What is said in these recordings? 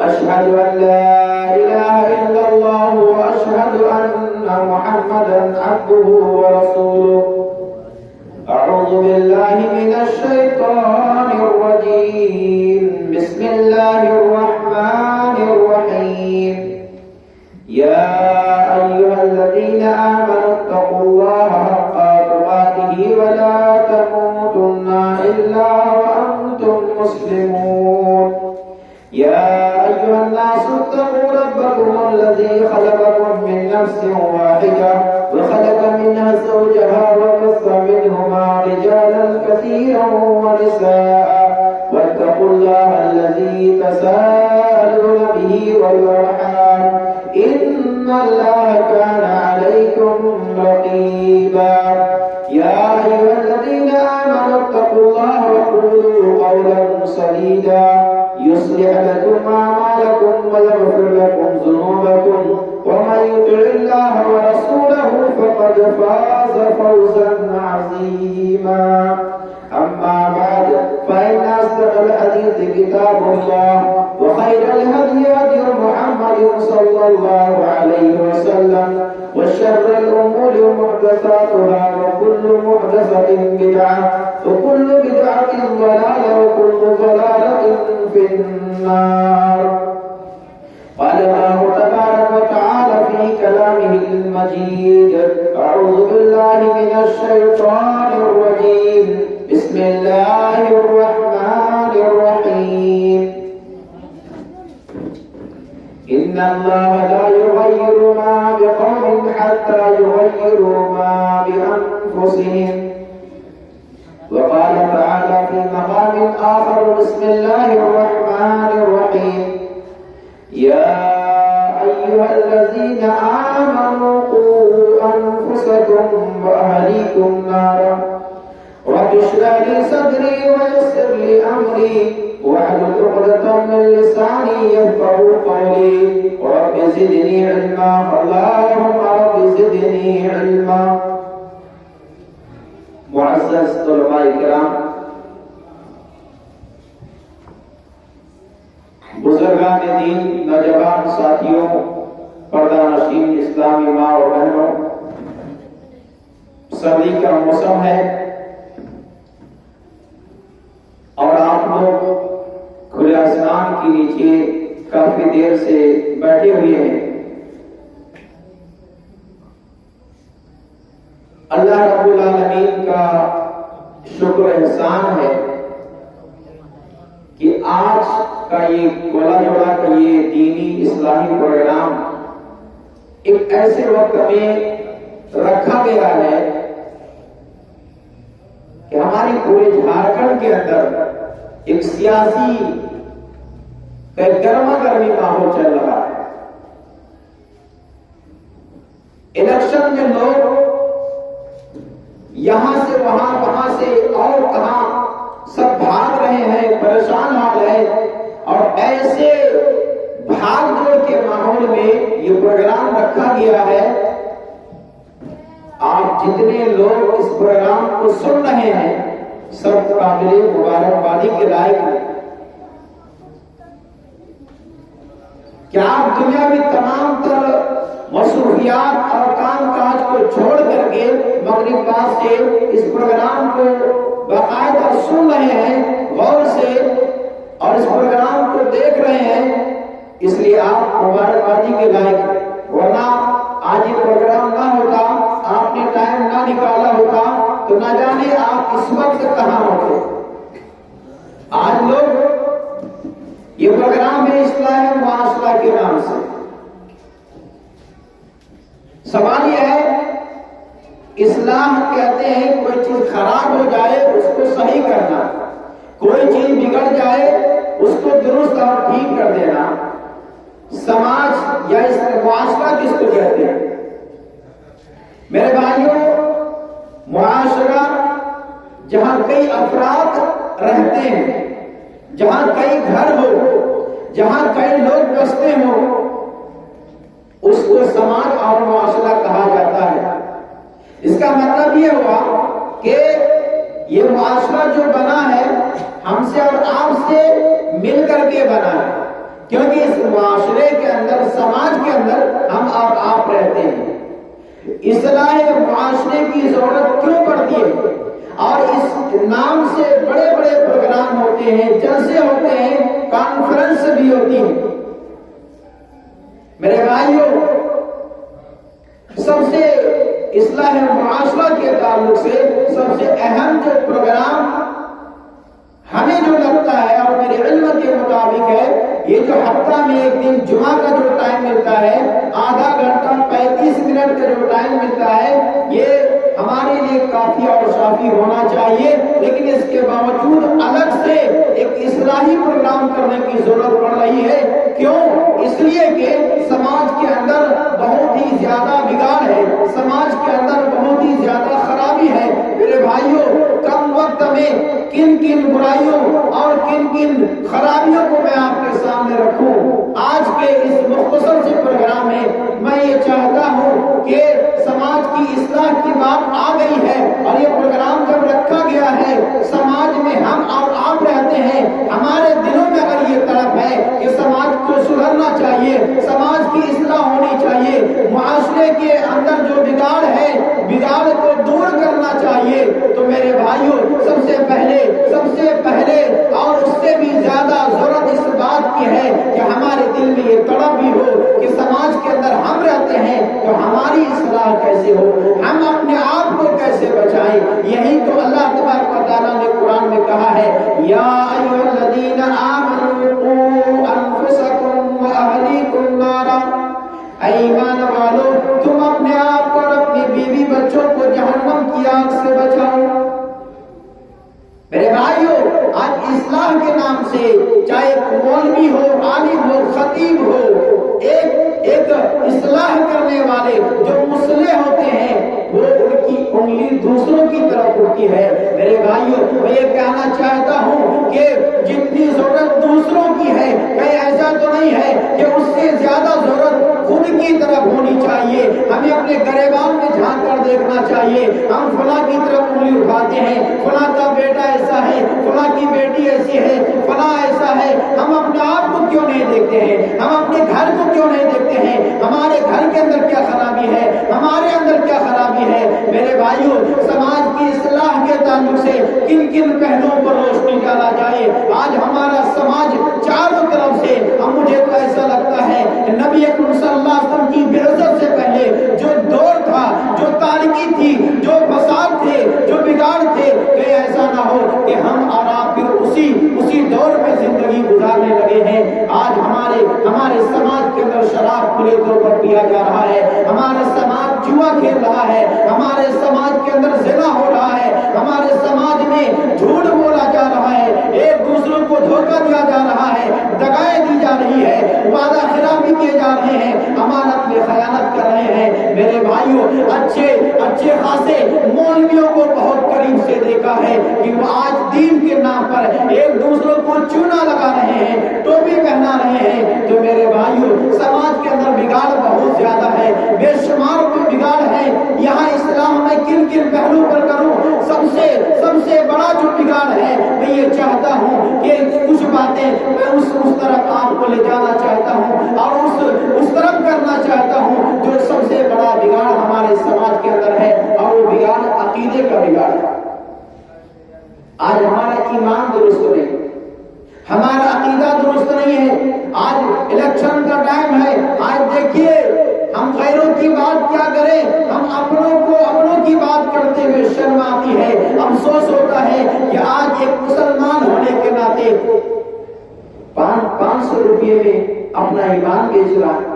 أشهد أن لا إله إلا الله وأشهد أن محمدا عبده ورسوله. أعوذ بالله من الشيطان الرجيم. بسم الله الرحمن الرحيم. يا أيها الذين آمنوا اتقوا الله حق تقاته ولا تموتن إلا وأنتم مسلمون. يا أيها الناس اتقوا ربكم الذي خلقكم من نفس واحدة وخلق منها زوجها وبث منهما رجالا كثيرا ونساء واتقوا الله الذي تساءلون به والأرحام إن الله كان عليكم رقيبا. يا أيها الذين آمنوا اتقوا الله وقولوا قولا سديدا يصلح لكم أعمالكم ويغفر لكم ذنوبكم ومن يطع الله ورسوله فقد فاز فوزا عظيما. أما بعد فإن أصدق الحديث كتاب الله وخير الهدي هدي محمد صلى الله عليه وسلم وشر الأمور محدثاتها وكل محدثة بدعة وكل بدعة ضلالة وكل ضلالة في النار. قال الله تبارك وتعالى في كلامه المجيد: أعوذ بالله من الشيطان الرجيم. بسم الله الرحمن الرحيم. إن الله لا يغير ما بقوم حتى يغيروا ما بأنفسهم. وقال تعالى في مقام آخر: بسم الله الرحمن الرحيم. يا أيها الذين آمنوا قوا أنفسكم وأهليكم نارا رب اشرح لي صدري ويسر لي أمري واحلل عقدة من لساني يفقهوا قولي رب زدني علما. اللهم رب زدني علما. معزز طلباء کرام، بزرگان دین، نوجوان ساتھیوں، پردہ نشین اسلامی ماں اور بہنوں، سردی کا موسم ہے اور آپ لوگ کھلے آسمان کے نیچے کافی دیر سے بیٹھے ہوئے ہیں. اللہ رب العالمین کا شکر احسان ہے کہ آج کا یہ گولا جوڑا کا یہ دینی اصلاحی پروگرام ایک ایسے وقت میں رکھا گیا ہے کہ ہماری پورے جھارکھنڈ کے اندر ایک سیاسی گرما گرمی ماحول چل رہا ہے. الیکشن میں لوگ یہاں سے وہاں، وہاں سے اور کہاں سب بھاگ رہے ہیں، پریشان حال ہے. اور ایسے بھاگ دوڑ کے ماحول میں یہ پروگرام رکھا گیا ہے. آپ جتنے لوگ اس پروگرام کو سن رہے ہیں سب قابل مبارکبادی کے لائق ہیں. کیا آپ دنیا میں تمام تر مصروفیات اور کام کاج کو چھوڑ کر کے مغرب بعد سے اس پروگرام کو باقاعدہ سن رہے ہیں غور سے اور اس پروگرام کو دیکھ رہے ہیں؟ اس لیے آپ مبارکبادی کے لائق ہیں. ورنہ آج یہ پروگرام نہ ہوتا، آپ نے ٹائم نہ نکالا ہوتا تو نہ جانے آپ اس وقت کہاں ہوتے. آج لوگ یہ پروگرام ہے اصلاح معاشرہ کے نام سے. سوال یہ ہے، اصلاح کہتے ہیں کوئی چیز خراب ہو جائے اس کو صحیح کرنا، کوئی چیز بگڑ جائے اس کو درست اور ٹھیک کر دینا. سماج یا اس معاشرہ کس کو کہتے ہیں؟ میرے بھائیوں، معاشرہ جہاں کئی افراد رہتے ہیں، جہاں کئی گھر ہو، جہاں کئی لوگ بستے ہوں، اس کو سماج اور معاشرہ کہا جاتا ہے. اس کا مطلب یہ ہوا کہ یہ معاشرہ جو بنا ہے ہم سے اور آپ سے مل کر کے بنا ہے، کیونکہ اس معاشرے کے اندر، سماج کے اندر ہم آپ رہتے ہیں، اصلاح معاشرے کی ضرورت کیوں پڑتی ہے؟ اور اس نام سے بڑے بڑے پروگرام ہوتے ہیں، جلسے ہوتے ہیں، کانفرنس بھی ہوتی ہیں۔ میرے بھائیوں، سب سے اصلاح معاشرہ کے تعلق سے سب سے اہم جو پروگرام ہمیں جو لگتا ہے اور میرے علم کے مطابق ہے، یہ جو ہفتہ میں ایک دن جمعہ کا جو ٹائم ملتا ہے، آدھا گھنٹہ 35 منٹ کا جو ٹائم ملتا ہے، یہ ہمارے لیے کافی اور شافی ہونا چاہیے، لیکن اس کے باوجود الگ سے ایک اصلاحی پروگرام کرنے کی ضرورت پڑ رہی ہے۔ کیوں؟ اس لیے کہ سماج کے اندر بہت ہی زیادہ بگاڑ ہے، سماج کے اندر بہت ہی زیادہ خرابی ہے۔ میرے بھائیوں، کم وقت میں کن کن برائیوں اور کن کن خرابیوں کو میں آپ کے سامنے رکھوں۔ آج کے اس مختصر سے پروگرام میں یہ چاہتا ہوں کہ سماج کی اصلاح کی بات آ گئی ہے، اور یہ پروگرام جب رکھا گیا ہے، سماج میں ہم اور آپ رہتے ہیں، ہمارے دلوں میں اگر یہ طلب ہے کہ سماج کو سدھرنا چاہیے، سماج کی اصلاح ہونی چاہیے، معاشرے کے اندر جو بگاڑ ہے، بگاڑ کو دور کرنا چاہیے، تو میرے بھائیوں، سب سے پہلے اور اس سے بھی زیادہ ضرورت اس بات کی ہے کہ ہمارے دل میں یہ تڑپ بھی ہو کہ سماج کے اندر ہم رہتے ہیں تو ہماری اصلاح کیسے ہو، ہم اپنے آپ کو کیسے بچائیں۔ یہی تو اللہ تبارک و تعالیٰ نے قرآن میں کہا ہے، یا ایھا الذین آمنوا قوا انفسکم واہلیکم نارا، اے ایمان والو، تم اپنے آپ کو اور اپنی بیوی بچوں کو جہنم کی آگ سے بچاؤ۔ میرے بھائیوں، آج اصلاح کے نام سے چاہے مولوی ہو، عالم ہو، خطیب ہو، ایک اصلاح کرنے والے جو مصلح ہوتے ہیں، وہ ان کی انگلی دوسروں کی طرف اٹھتی ہے۔ میرے بھائیوں، میں یہ کہنا چاہتا ہوں کہ جتنی ضرورت دوسروں کی ہے، کہیں ایسا تو نہیں ہے کہ اس سے زیادہ ضرورت خود کی طرف ہونی چاہیے۔ ہمیں اپنے گریبان میں جھانک کر دیکھنا چاہیے۔ ہم فلاں کی طرف انگلی اٹھاتے ہیں، فلاں کا بیٹا ایسا ہے، فلاں کی بیٹی ایسی ہے، فلاں ایسا ہے۔ ہم اپنے آپ کو کیوں نہیں دیکھتے ہیں؟ ہم اپنے گھر کو کیوں نہیں دیکھتے ہیں؟ ہمارے گھر کے اندر کیا خرابی ہے؟ ہمارے اندر کیا خرابی ہے؟ میرے بھائیوں، سماج کی اصلاح کے تعلق سے کن کن پہلوؤں پر روشنی ڈالا جائے۔ آج ہمارا سماج چاروں طرف سے، اب مجھے تو ایسا لگتا ہے نبی اکرم صلی اللہ علیہ وسلم کی بعثت سے پہلے جو دور تھا، جو تاریکی تھی، جو فساد تھے، جو بگاڑ تھے، کہ ایسا نہ ہو کہ ہم اور آپ پھر اسی دور میں زندگی گزارنے لگے ہیں۔ آج ہمارے سماج کے اندر شراب کھلے طور پر پیا جا رہا ہے، ہمارا سماج جوا کھیل رہا ہے، ہمارے سماج کے اندر زنا ہو رہا ہے، ہمارے سماج میں جھوٹ بولا جا رہا ہے، ایک دوسروں کو دھوکہ دیا جا رہا ہے، دگائیں دی جا رہی ہے، وعدہ خلافی کیے جا رہے ہیں، امانت میں خیانت کر رہے ہیں۔ میرے بھائیوں، اچھے خاصے مولویوں کو بہت قریب سے دیکھا ہے کہ وہ آج دین کے نام پر ایک دوسروں کو چونا لگا رہے ہیں، ٹوپی پہنا رہے ہیں۔ تو میرے بھائیوں، سماج کے اندر بگاڑ بہت زیادہ ہے، بے شمار بگاڑ ہے۔ یہاں اسلام میں کن کن پہلو پر کروں؟ سب سے بڑا جو بگاڑ ہے، میں یہ چاہتا ہوں کہ کچھ باتیں میں اس طرف آپ کو لے جانا چاہتا ہوں اور اس طرف کرنا چاہتا ہوں جو سب سے بڑا بگاڑ ہمارے سماج کے اندر ہے، اور وہ بگاڑ عقیدے کا بگاڑ ہے۔ آج ہمارا ایمان درست نہیں، ہمارا عقیدہ درست نہیں ہے۔ آج الیکشن کا ٹائم ہے، آج دیکھیے ہم غیروں کی بات کیا کریں، ہم اپنوں کی بات کرتے ہوئے شرم آتی ہے، افسوس ہوتا ہے کہ آج ایک مسلمان ہونے کے ناطے 500 روپئے میں اپنا ایمان بیچ رہا ہے،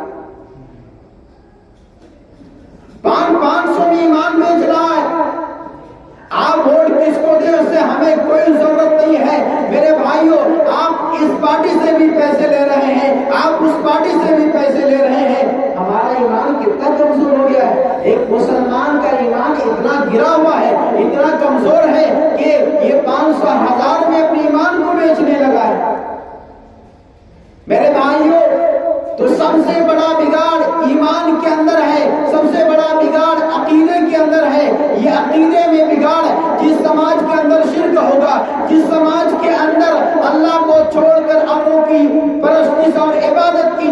500 میں ایمان بیچ رہا ہے۔ آپ ووٹ کس کو دیں، اس سے ہمیں کوئی ضرورت نہیں ہے۔ میرے بھائیوں، آپ اس پارٹی سے بھی پیسے لے رہے ہیں، آپ اس پارٹی سے بھی پیسے لے رہے ہیں۔ ہمارا ایمان کتنا کمزور ہو گیا ہے۔ ایک مسلمان کا ایمان اتنا گرا ہوا ہے، اتنا کمزور ہے کہ یہ 500 1000 میں اپنے ایمان کو بیچنے لگا ہے۔ میرے بھائیوں، تو سب سے بڑا بگاڑ ایمان کے اندر ہے، سب سے بڑا بگاڑ عقیدے کے اندر ہے۔ یہ عقیدے میں بگاڑ، جس سماج کے اندر شرک ہوگا، جس سماج کے اندر اللہ کو چھوڑ کر اوروں کی پرستش اور عبادت کی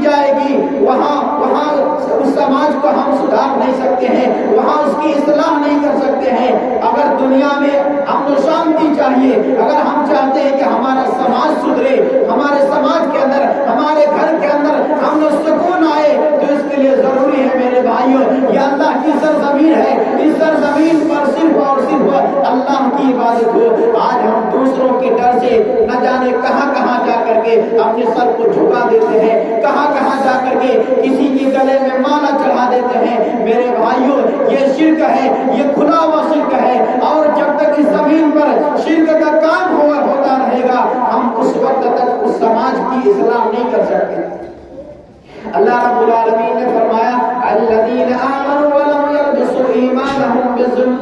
اللہ رب العالمین نے فرمایا الذین آمنوا ولم یلبسوا ایمانہم بظلم،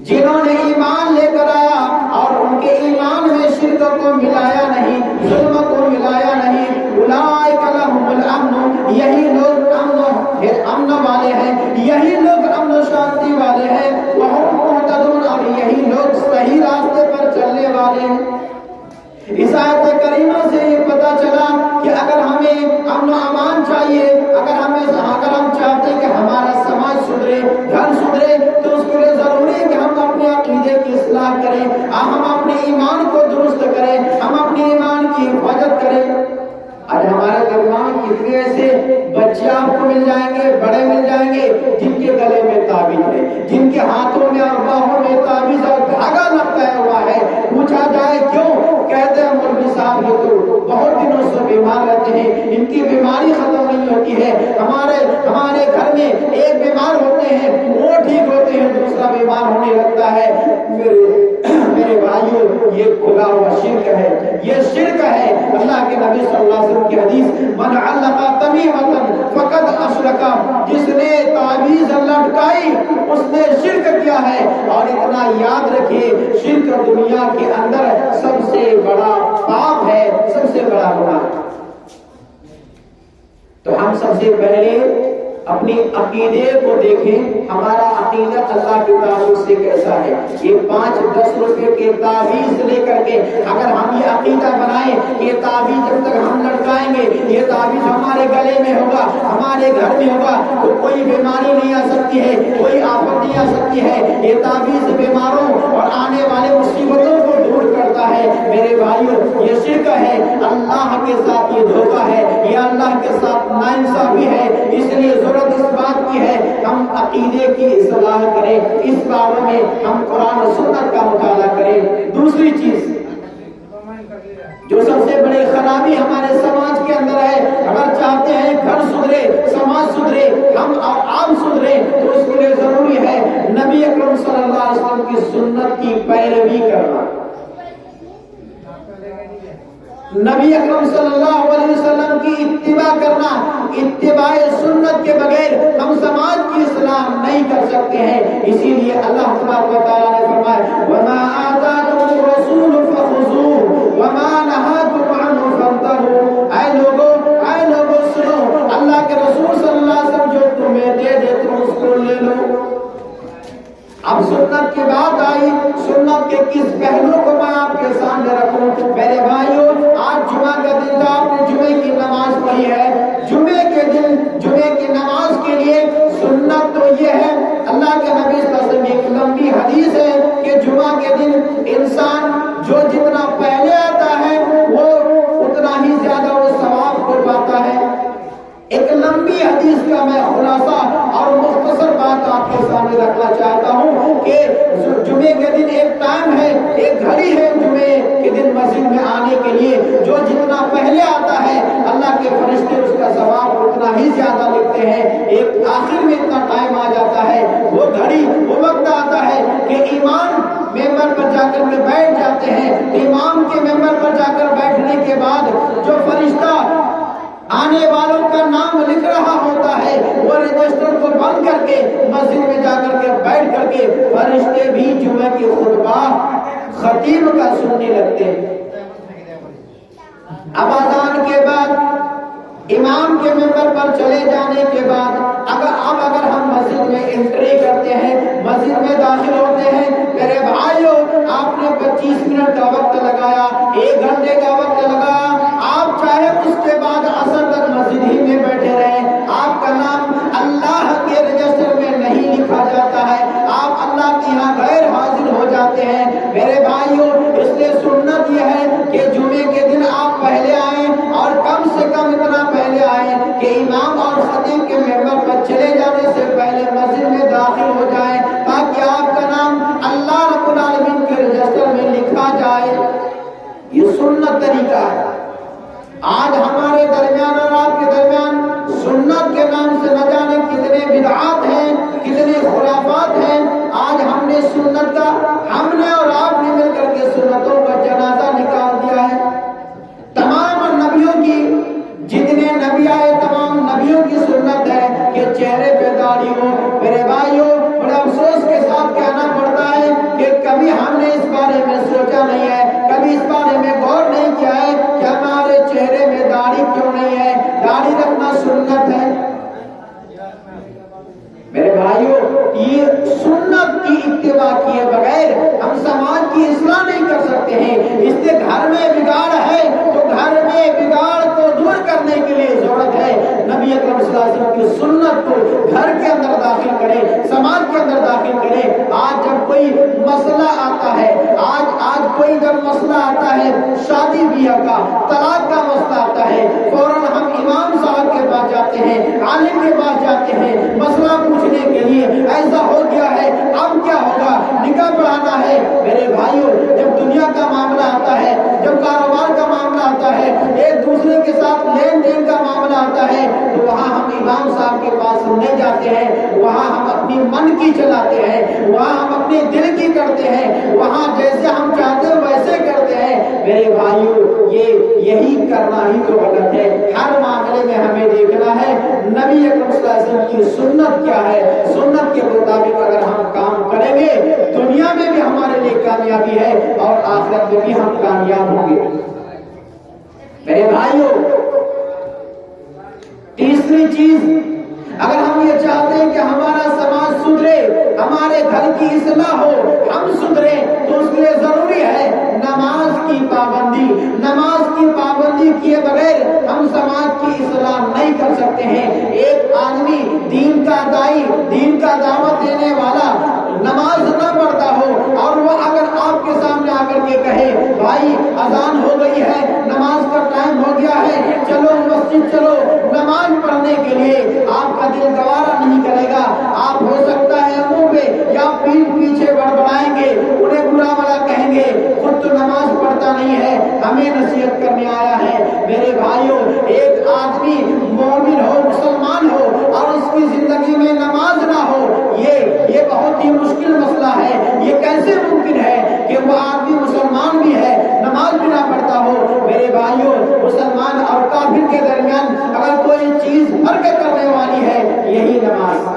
جنہوں نے ایمان لے کر آیا اور ان کے ایمان میں شرک کو ملایا نہیں، ظلم کو ملایا نہیں، اولئک لہم الامن، یہی لوگ امن والے ہیں، یہی لوگ امن و شانتی والے ہیں، وہم مہتدون، اور یہی لوگ صحیح راستے پر چلنے والے ہیں۔ اس آیت کریمہ سے یہ پتا چلا کہ اگر ہمیں امن و امان چاہیے، اگر ہم چاہتے ہیں کہ ہمارا سماج سدھرے، گھر سدھرے، تو اس کے لیے ضروری ہے کہ ہم اپنے عقیدے کی اصلاح کریں، ہم اپنے ایمان کو درست کریں، ہم اپنے ایمان کی حفاظت کریں۔ آج ہمارے درمیان کتنے ایسے بچے آپ کو مل جائیں گے، بڑے مل جائیں گے، جن کے گلے میں تعویذ ہے، جن کے ہاتھوں میں اور باہوں میں تعویذ اور دھاگا لٹکایا ہوا ہے۔ پوچھا جائے کیوں؟ کہتے ہیں مولوی صاحب یہ تو بہت دنوں سے بیمار رہتے ہیں، ان کی بیماری ختم نہیں ہوتی ہے۔ ہمارے گھر میں ایک بیمار ہوتے ہیں، وہ ٹھیک ہوتے ہیں، دوسرا بیمار ہونے لگتا ہے۔ میرے بھائیوں، یہ کھلا ہوا شرک ہے، یہ شرک ہے۔ اللہ کے نبی صلی اللہ علیہ وسلم کی حدیث من علق تمیمۃ فقد اشرک، جس نے تعویذ لٹکائی اس نے شرک کیا ہے۔ اور اتنا یاد رکھیے، شرک دنیا کے اندر سب سے بڑا پاپ ہے، سب سے بڑا گناہ ہے۔ تو ہم سب سے پہلے اپنی عقیدے کو دیکھیں، ہمارا عقیدہ اللہ کے تعلق سے کیسا ہے۔ یہ 5-10 روپے کے تعویذ لے کر کے اگر ہم یہ عقیدہ بنائیں کہ یہ تعویذ جب تک ہم لٹکائیں گے، یہ تعویذ ہمارے گلے میں ہوگا، ہمارے گھر میں ہوگا، تو کوئی بیماری نہیں آ سکتی ہے، کوئی آفت نہیں آ سکتی ہے۔ یہ تعویذ بیماروں اور آنے والے مصیبتوں کو دور کرتا ہے۔ میرے بھائیوں، یہ شرک ہے، اللہ کے ساتھ یہ دھوکہ ہے، یہ اللہ کے ساتھ ناانصافی ہے۔ اس لیے ضرورت اس بات کی ہے ہم عقیدے کی اصلاح کریں، اس بارے میں ہم قرآن و سنت کا مطالعہ کریں۔ دوسری چیز جو سب سے بڑی خرابی ہمارے سماج کے اندر ہے، اگر چاہتے ہیں گھر سدھرے، سماج سدھرے، ہم اور آپ سدھرے، تو اس کے لیے ضروری ہے نبی اکرم صلی اللہ علیہ وسلم کی سنت کی پیروی کرنا۔ نبی اکرم صلی اللہ علیہ وسلم کی اتباع کرنا۔ اتباع سنت کے بغیر ہم سماج کی اصلاح نہیں کر سکتے ہیں۔ اسی لیے اللہ تبارک و تعالیٰ نے فرمایا وَمَا آتَاكُمُ الرَّسُولُ فَخُذُوهُ وَمَا نَهَاكُمْ عَنْهُ فَانتَهُوا۔ اے لوگو سنو، اللہ کے رسول صلی اللہ علیہ وسلم جو تمہیں دے دے تم اس کو لے لو۔ اب سنت کی بات آئی، سنت کے کس پہلو کو میں آپ کے سامنے رکھوں؟ میرے بھائیوں، آج جمعہ کا دن تھا، آپ نے جمعے کی نماز پڑھی ہے۔ جمعے کے دن جمعے کی نماز کے لیے سنت تو یہ ہے، اللہ کے نبی صلی اللہ علیہ وسلم کی ایک لمبی حدیث ہے کہ جمعہ کے دن انسان جو جتنا پہلے آتا ہے وہ اتنا ہی زیادہ وہ ثواب کو پاتا ہے۔ ایک لمبی حدیث کا میں خلاصہ اور مختصر بات آپ کے سامنے رکھنا چاہتا ہوں کہ جمعے کے دن ایک ٹائم ہے، ایک گھڑی ہے جمعے کے دن مسجد میں آنے کے لیے، جو جتنا پہلے آتا ہے اللہ کے فرشتے اس کا ثواب اتنا ہی زیادہ لکھتے ہیں۔ ایک آخر میں اتنا ٹائم آ جاتا ہے، وہ گھڑی وہ وقت آتا ہے کہ امام ممبر پر جا کر کے بیٹھ جاتے ہیں۔ امام کے ممبر پر جا کر بیٹھنے کے بعد جو فرشتہ آنے والوں کا نام لکھ رہا ہوتا ہے، وہ رجسٹر کو بند کر کے مسجد میں جا کر کے بیٹھ کر کے فرشتے بھی جمعہ کی خطبہ خطیب کا سننے لگتے ہیں۔ اب اذان کے بعد امام کے ممبر پر چلے جانے کے بعد اگر ہم مسجد میں انٹری کرتے ہیں، مسجد میں داخل ہوتے ہیں، میرے بھائیوں آپ نے 25 منٹ کا وقت لگایا، 1 گھنٹے کا وقت لگایا، آپ چاہے اس کے بعد عصر تک مسجد ہی میں بیٹھے رہیں، آپ کا نام اللہ کے رجسٹر میں نہیں لکھا جاتا ہے، آپ اللہ کے یہاں غیر حاضر ہو جاتے ہیں۔ میرے بھائیوں، اس لیے سنت یہ ہے کہ جمعے کے دن آپ پہلے آئیں، اور کم سے کم اتنا پہلے آئیں کہ امام اور خطیب کے ممبر پر چلے جانے سے پہلے مسجد میں داخل ہو جائیں، تاکہ آپ کا نام اللہ رب العالمین کے رجسٹر میں لکھا جائے۔ یہ سنت طریقہ ہے۔ آج ہمارے درمیان اور آپ کے درمیان سنت کے نام سے نہ جانے کتنے بدعات ہیں، کتنے خرافات ہیں۔ آج ہم نے سنت کا، ہم نے اور آپ نے مل کر کے سنتوں کا جنازہ نکال دیا ہے۔ تمام نبیوں کی، جتنے نبی یہ سنت کی اتباع کیے بغیر ہم سماج کی اصلاح نہیں کر سکتے ہیں۔ اس لیے گھر میں بگاڑ ہے تو گھر میں بگاڑ کو دور کرنے کے لیے ضرورت ہے نبی اکرم صلی اللہ علیہ وسلم کی سنت کو گھر کے اندر داخل کرے، سماج کے اندر داخل کرے۔ آج جب کوئی مسئلہ آتا ہے، آج کوئی جب مسئلہ آتا ہے شادی بیاہ کا، طلاق کا مسئلہ آتا ہے، فوراً ہم امام صاحب کے پاس جاتے ہیں، عالم کے پاس جاتے ہیں مسئلہ پوچھنے کے لیے، ایسا ہو گیا ہے اب کیا ہوگا، نکاح پڑھانا ہے۔ میرے بھائیوں، جب دنیا کا معاملہ آتا ہے، جب کاروبار کا معاملہ آتا ہے، ایک دوسرے کے ساتھ لین دین کا معاملہ آتا ہے، تو وہاں ہم امام صاحب کے پاس نہیں جاتے ہیں، وہاں ہم اپنی من کی چلاتے ہیں، وہاں ہم اپنے دل کی کرتے ہیں، وہاں جیسے ہم چاہتے ہیں ویسے کرتے ہیں۔ میرے بھائیوں، یہی کرنا ہی تو غلط ہے۔ ہر معاملے میں ہمیں دیکھنا ہے نبی اکرم صلی اللہ علیہ وسلم کی سنت کیا ہے، سنت کے مطابق اگر ہم کام کریں گے دنیا میں بھی ہمارے لیے کامیابی ہے اور آخرت میں بھی ہم کامیاب ہوں گے۔ میرے بھائیوں، تیسری چیز، اگر ہم یہ چاہتے ہیں کہ ہمارا سماج سدھرے، ہمارے گھر کی اصلاح ہو، ہم سدھرے، تو اس کے لیے ضروری ہے نماز کی پابندی۔ نماز کی پابندی کیے بغیر ہم سماج کی اصلاح نہیں کر سکتے ہیں۔ ایک آدمی دین کا دائی، دین کا دعوت دینے والا نماز نہ پڑھتا ہو اور وہ اگر آپ کے سامنے آ کر کے کہے بھائی اذان ہو گئی ہے، نماز کا ٹائم ہو گیا ہے، چلو مسجد چلو نماز پڑھنے کے لیے، آپ کا دل گوارا نہیں کرے گا۔ آپ ہو سکتا ہے منہ پہ یا پیٹھ پیچھے بڑبڑائیں گے، انہیں برا بھلا کہیں گے، خود تو نماز پڑھتا نہیں ہے، ہمیں نصیحت کرنے آیا ہے۔ میرے بھائیوں، ایک آدمی مومن ہو، مسلمان ہو اور اس کی زندگی میں نماز نہ ہو، یہ بہت ہی مشکل مسئلہ ہے۔ یہ کیسے ممکن ہے کہ وہ آدمی مسلمان بھی ہے، نماز بھی نہ پڑھتا ہو؟ میرے بھائیوں، مسلمان اور کافر کے درمیان اگر کوئی چیز فرق کرنے والی ہے یہی نماز۔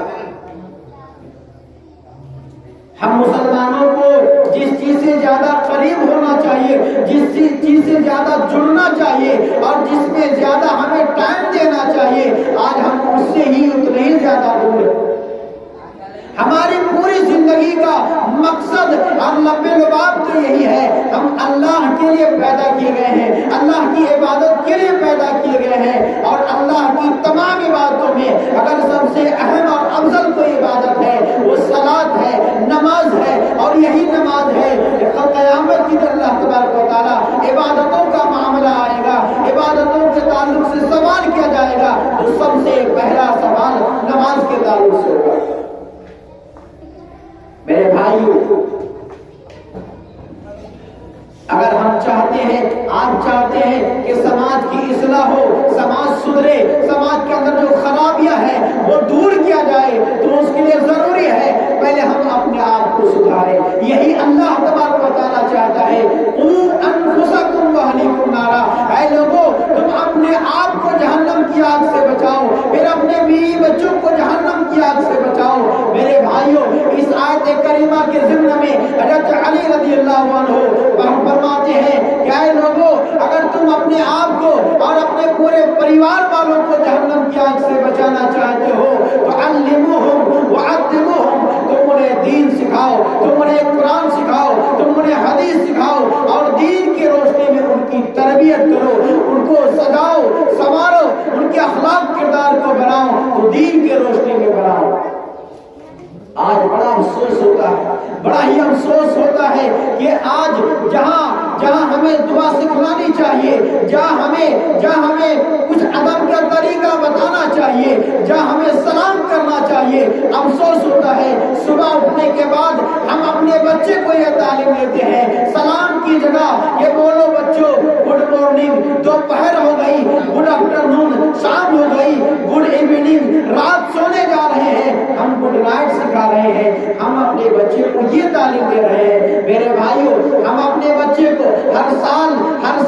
ہم مسلمانوں کو جس چیز سے زیادہ قریب ہونا چاہیے، جس چیز سے زیادہ جڑنا چاہیے اور جس میں زیادہ ہمیں ٹائم دینا چاہیے، آج ہم اس سے ہی اتنے ہی زیادہ دور ہیں۔ ہماری پوری زندگی کا مقصد اور لب لباب تو یہی ہے، ہم اللہ کے لیے پیدا کیے گئے ہیں، اللہ کی عبادت کے لیے پیدا کیے گئے ہیں، اور اللہ کی تمام عبادتوں میں اگر سب سے اہم اور افضل کوئی عبادت ہے وہ صلاۃ ہے، نماز ہے، اور یہی نماز ہے قیامت کی دن اللہ تبارک و تعالیٰ عبادتوں کا معاملہ آئے گا، عبادتوں کے تعلق سے سوال کیا جائے گا، تو سب سے پہلا سوال نماز کے تعلق سے ہوگا۔ میرے بھائیوں، اگر ہم چاہتے ہیں، آپ چاہتے ہیں کہ سماج کی اصلاح ہو، سماج سدھرے، سماج کے اندر جو خرابیاں ہیں وہ دور کیا جائے، تو اس کے لیے ضروری ہے پہلے ہم اپنے آپ کو سدھاریں۔ یہی اللہ تبارک و تعالیٰ چاہتا ہے، قُوا أَنفُسَكُمْ وَأَهْلِيكُمْ نَارًا، اے لوگوں تم اپنے آپ کو جہنم کی آگ سے بچاؤ، پھر اپنے بیوی بچوں کو جہنم کی آگ سے بچاؤ۔ میرے بھائیوں، اس آیت کریمہ کے ضمن میں حضرت علی رضی اللہ عنہ فرماتے ہیں کہ اے لوگوں اگر تم اپنے آپ کو اور اپنے پورے پریوار والوں کو جہنم کی آگ سے بچانا چاہتے ہو تو علموہم وعدموہم، تم انہیں دین سکھاؤ، تم انہیں قرآن سکھاؤ، تم انہیں حدیث سکھاؤ، اور دین کی روشنی میں ان کی تربیت کرو، ان کو سجاؤ سنوارو، ان کے اخلاق کردار کو بناؤ، تو دین کی روشنی میں بناؤ۔ آج بڑا افسوس ہوتا ہے، بڑا ہی افسوس ہوتا ہے کہ آج جہاں ہمیں دعا سکھلانی چاہیے، جہاں ہمیں کچھ ادب کا طریقہ بتانا چاہیے، جہاں ہمیں سلام کرنا چاہیے، افسوس ہوتا ہے صبح اٹھنے کے بعد ہم اپنے بچے کو یہ تعلیم دیتے ہیں، سلام کی جگہ یہ بولو بچوں گڈ مارننگ، دوپہر ہو گئی گڈ آفٹرنون، شام ہو گئی گڈ ایوننگ، رات سونے جا رہے ہیں ہم گڈ نائٹ سکھا رہے ہیں، ہم اپنے بچے کو یہ تعلیم دے رہے ہیں۔ میرے بھائیوں، ہم اپنے بچے کو ہر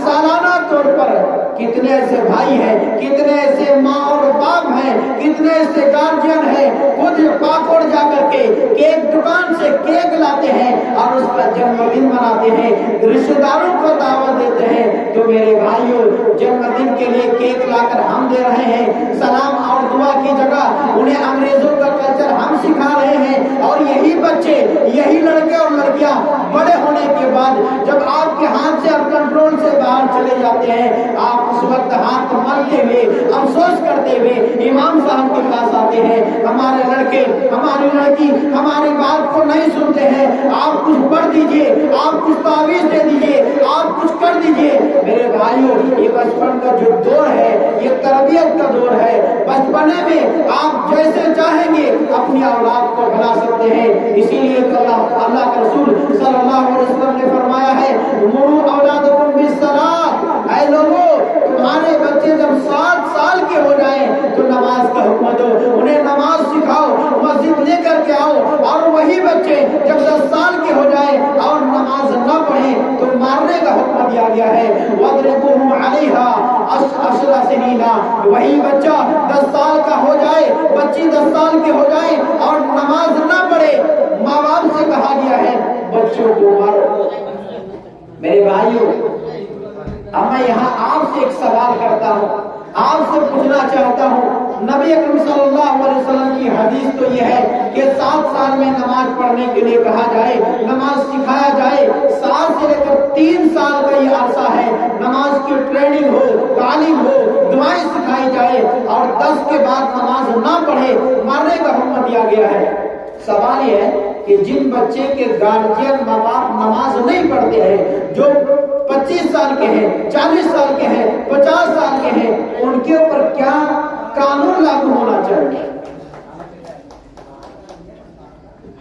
سالانہ طور پر کتنے ایسے بھائی ہیں، کتنے ایسے ماں اور باپ ہیں، کتنے ایسے گارجین ہیں، خود پاکوڑ جا کر کے کیک دکان سے کیک لاتے ہیں اور اس کا جنم دن مناتے ہیں، رشتہ داروں کو دعوت دیتے ہیں۔ تو میرے بھائیوں، جنم دن کے لیے کیک لا کر ہم دے رہے ہیں، سلام اور دعا کی جگہ انہیں انگریزوں کا کلچر ہم سکھا رہے ہیں، اور یہی بچے، یہی لڑکے اور لڑکیاں بڑے ہونے کے بعد جب آپ کے ہاتھ سے اب کنٹرول سے باہر چلے جاتے ہیں، آپ اس وقت ہاتھ ملتے ہوئے افسوس کرتے ہوئے امام صاحب کے پاس آتے ہیں، ہمارے لڑکے ہماری لڑکی ہماری بات کو نہیں سنتے ہیں، آپ کچھ پڑھ دیجئے، آپ کچھ تعویذ دے دیجئے، آپ کچھ کر دیجئے۔ میرے بھائیوں، یہ بچپن کا جو دور ہے یہ تربیت کا دور ہے۔ بچپنے میں آپ جیسے چاہیں گے اپنی اولاد کو بنا سکتے ہیں، اسی لیے اللہ کے رسول صلی اللہ علیہ وسلم نے فرمایا ہے مروا اولادکم بالصلاۃ، اے لوگوں تمہارے بچے جب 7 سال کے ہو جائیں تو نماز کا حکم دو، انہیں نماز سکھاؤ، مسجد لے کر کے آؤ، اور وہی بچے جب 10 سال کے ہو جائیں اور نماز نہ پڑھیں تو مارنے کا حکم دیا گیا ہے، وَاضْرِبُوهُمْ عَلَيْهَا 10 سنین، وہی بچہ 10 سال کا ہو جائے، بچی 10 سال کے ہو جائے اور نماز نہ پڑھے، ماں باپ سے کہا گیا ہے بچوں کو مارو۔ میرے بھائیوں، اب میں یہاں آپ سے ایک سوال کرتا ہوں، آپ سے پوچھنا چاہتا ہوں، نبی اکرم صلی اللہ علیہ وسلم کی حدیث تو یہ ہے کہ 7 سال میں نماز پڑھنے کے لیے کہا جائے، نماز سکھایا جائے، 7 سے لے کر 3 سال کا یہ عرصہ ہے، نماز کی ٹریننگ ہو، تعلیم ہو، دعائیں سکھائی جائے، اور 10 کے بعد نماز نہ پڑھے مارنے کا حکم دیا گیا ہے۔ سوال یہ ہے کہ جن بچے کے گارجین ماں باپ نماز نہیں پڑھتے ہیں، جو 25 سال کے ہیں، 40 سال کے ہیں، 50 سال کے ہیں، ان کے اوپر کیا قانون لاگو ہونا چاہیے؟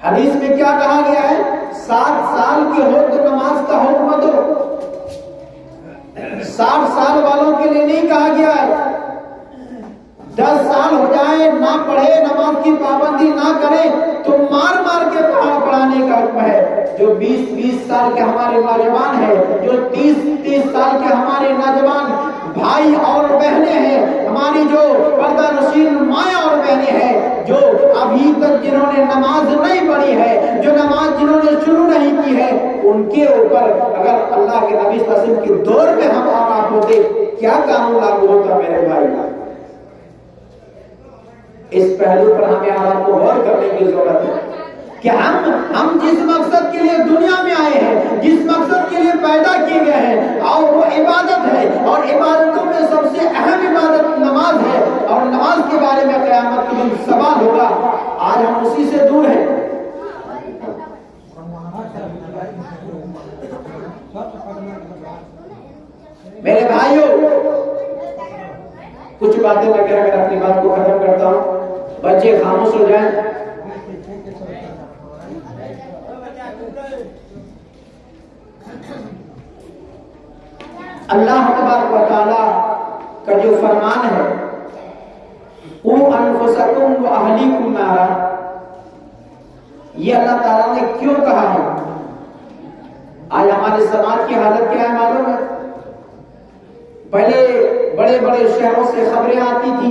حدیث میں کیا کہا گیا ہے؟ 7 سال کے ہو تو نماز کا حکم دو۔ 60 سال والوں کے لیے نہیں کہا گیا ہے 10 سال ہو جائے نہ پڑھے، نماز کی پابندی نہ کرے تو مار مار کے پڑھانے کا حکم ہے۔ جو 20 سال کے ہمارے نوجوان ہیں، جو 30 سال کے ہمارے نوجوان بھائی اور بہنیں ہیں، ہماری جو پردہ نشین مائیں اور بہنیں ہیں، جو ابھی تک جنہوں نے نماز نہیں پڑھی ہے، جو نماز جنہوں نے شروع نہیں کی ہے، ان کے اوپر اگر اللہ کے نبی صلی اللہ علیہ وسلم کے دور میں ہم اور آپ ہوتے کیا قانون لاگو ہوتا؟ میرے بھائی، اس پہلو پر ہمیں آپ کو غور کرنے کی ضرورت ہے کہ ہم جس مقصد کے لیے دنیا میں آئے ہیں، جس مقصد کے لیے پیدا کیے گئے ہیں، اور وہ عبادت ہے، اور عبادتوں میں سب سے اہم عبادت نماز ہے، اور نماز کے بارے میں قیامت کے دن سوال ہوگا، آج ہم اسی سے دور ہیں۔ میرے بھائیوں، کچھ باتیں میں کہہ کر اپنی بات کو ختم کرتا ہوں، بچے خاموش ہو جائیں۔ اللہ تبارک و تعالیٰ کا جو فرمان ہے قُوا أَنفُسَكُمْ وَأَهْلِيكُمْ نَارًا، یہ اللہ تعالیٰ نے کیوں کہا ہے؟ آج ہمارے سماج کی حالت کیا ہے معلوم ہے؟ پہلے بڑے بڑے شہروں سے خبریں آتی تھی